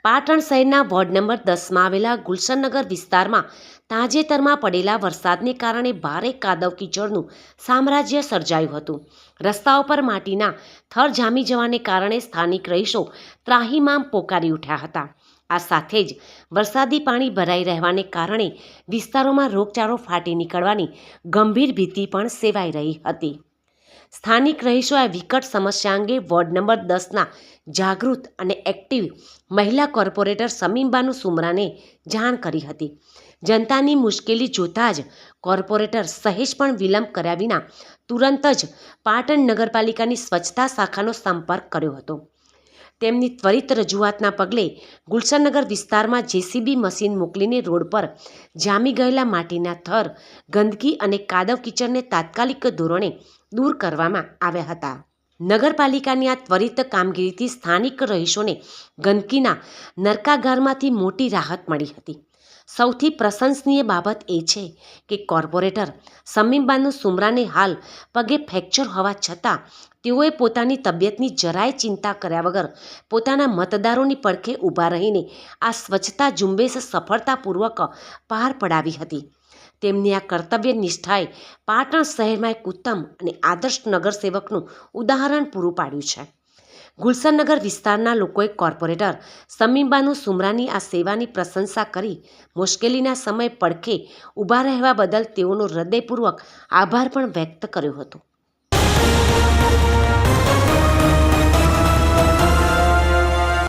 પાટણ શહેરના ward number 10માં આવેલા ગુલશનનગર વિસ્તારમાં તાજેતરમાં પડેલા વરસાદને કારણે ભારે કાદવ કીચડનું સામ્રાજ્ય સર્જાયું હતું. રસ્તાઓ પર માટીના થર જામી જવાને કારણે સ્થાનિક રહીશો ત્રાહિમામ પોકારી ઉઠ્યા હતા. આ સાથે જ વરસાદી પાણી ભરાઈ રહેવાને કારણે વિસ્તારોમાં રોગચાળો ફાટી નીકળવાની ગંભીર ભીતિ પણ સેવાઈ રહી હતી. સ્થાનિક રહીશોએ વિકટ સમસ્યા અંગે વોર્ડ નંબર 10ના જાગૃત અને એક્ટિવ મહિલા કોર્પોરેટર સમીમબાનુ સુમરાને જાણ કરી હતી. જનતાની મુશ્કેલી જોતાં જ કોર્પોરેટર સહેજ પણ વિલંબ કર્યા વિના તુરંત જ પાટણ નગરપાલિકાની સ્વચ્છતા શાખાનો સંપર્ક કર્યો હતો. તેમની ત્વરિત રજૂઆતના પગલે ગુલશનનગર વિસ્તારમાં જેસીબી મશીન મોકલીને રોડ પર જામી ગયેલા માટીના થર, ગંદકી અને કાદવ કીચડને તાત્કાલિક ધોરણે દૂર કરવામાં આવ્યા હતા. નગરપાલિકાની આ ત્વરિત કામગીરીથી સ્થાનિક રહીશોને ગંદકીના નરકાગારમાંથી મોટી રાહત મળી હતી. સૌથી પ્રશંસનીય બાબત એ છે કે કોર્પોરેટર સમીમબાનુ સુમરાને હાલ પગે ફ્રેક્ચર હોવા છતાં તેઓએ પોતાની તબિયતની જરાય ચિંતા કર્યા વગર પોતાના મતદારોની પડખે ઊભા રહીને આ સ્વચ્છતા ઝુંબેશ સફળતાપૂર્વક પાર પડાવી હતી. તેમની આ કર્તવ્ય નિષ્ઠાએ પાટણ શહેરમાં એક ઉત્તમ અને આદર્શ નગરસેવકનું ઉદાહરણ પૂરું પાડ્યું છે. ગુલશનનગર વિસ્તારના લોકોએ કોર્પોરેટર સમીમબાનુ સુમરાની આ સેવાની પ્રશંસા કરી મુશ્કેલીના સમયે પડખે ઊભા રહેવા બદલ તેઓનો હૃદયપૂર્વક આભાર પણ વ્યક્ત કર્યો હતો.